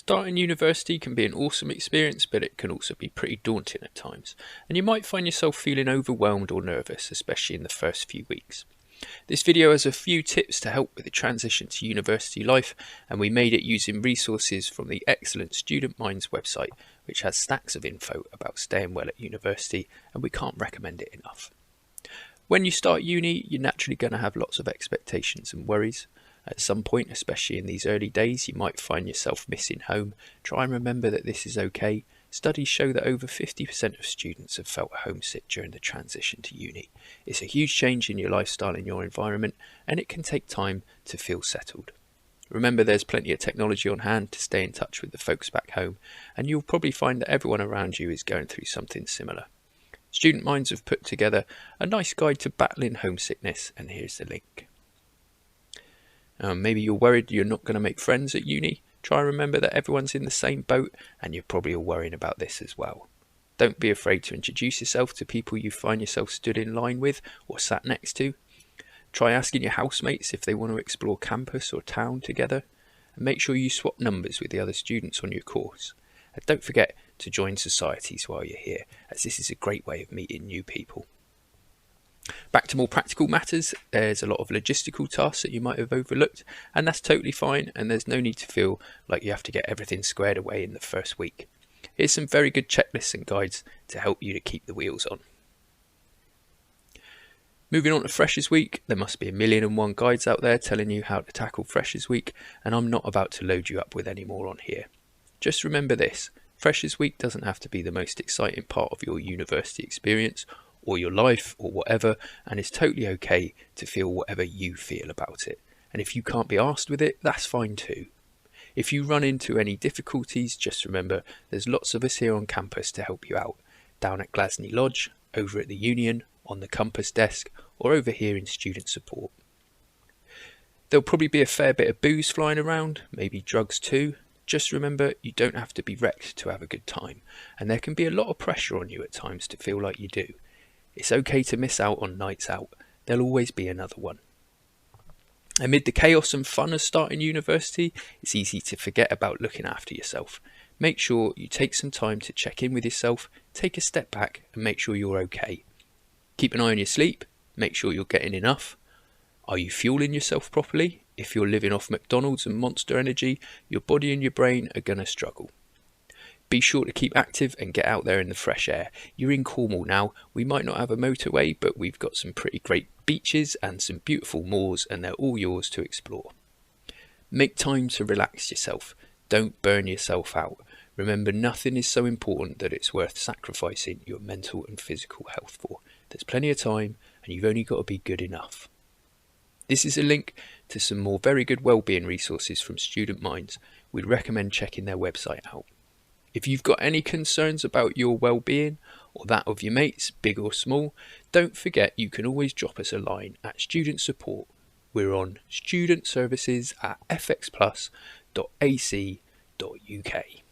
Starting university can be an awesome experience, but it can also be pretty daunting at times, and you might find yourself feeling overwhelmed or nervous, especially in the first few weeks. This video has a few tips to help with the transition to university life, and we made it using resources from the excellent Student Minds website, which has stacks of info about staying well at university, and we can't recommend it enough. When you start uni, you're naturally going to have lots of expectations and worries. At some point, especially in these early days, you might find yourself missing home. Try and remember that this is okay. Studies show that over 50% of students have felt homesick during the transition to uni. It's a huge change in your lifestyle and your environment, and it can take time to feel settled. Remember, there's plenty of technology on hand to stay in touch with the folks back home, and you'll probably find that everyone around you is going through something similar. Student Minds have put together a nice guide to battling homesickness, and here's the link. Maybe you're worried you're not going to make friends at uni. Try and remember that everyone's in the same boat, and you're probably all worrying about this as well. Don't be afraid to introduce yourself to people you find yourself stood in line with or sat next to. Try asking your housemates if they want to explore campus or town together, and make sure you swap numbers with the other students on your course. And don't forget to join societies while you're here, as this is a great way of meeting new people. Back to more practical matters, there's a lot of logistical tasks that you might have overlooked, and that's totally fine, and there's no need to feel like you have to get everything squared away in the first week. Here's some very good checklists and guides to help you to keep the wheels on. Moving on to Freshers Week, there must be 1,000,001 guides out there telling you how to tackle Freshers Week, and I'm not about to load you up with any more on here. Just remember this, Freshers Week doesn't have to be the most exciting part of your university experience, or your life, or whatever, and it's totally okay to feel whatever you feel about it. And if you can't be arsed with it, that's fine too. If you run into any difficulties, just remember there's lots of us here on campus to help you out, down at Glasney Lodge, over at the Union, on the campus desk, or over here in student support. There'll probably be a fair bit of booze flying around, maybe drugs too. Just remember you don't have to be wrecked to have a good time, and there can be a lot of pressure on you at times to feel like you do. It's okay to miss out on nights out. There'll always be another one. Amid the chaos and fun of starting university, it's easy to forget about looking after yourself. Make sure you take some time to check in with yourself, take a step back and make sure you're okay. Keep an eye on your sleep, make sure you're getting enough. Are you fueling yourself properly? If you're living off McDonald's and Monster Energy, your body and your brain are going to struggle. Be sure to keep active and get out there in the fresh air. You're in Cornwall now. We might not have a motorway, but we've got some pretty great beaches and some beautiful moors, and they're all yours to explore. Make time to relax yourself. Don't burn yourself out. Remember, nothing is so important that it's worth sacrificing your mental and physical health for. There's plenty of time, and you've only got to be good enough. This is a link to some more very good wellbeing resources from Student Minds. We'd recommend checking their website out. If you've got any concerns about your well-being or that of your mates, big or small, don't forget you can always drop us a line at student support. We're on student services@fxplus.ac.uk.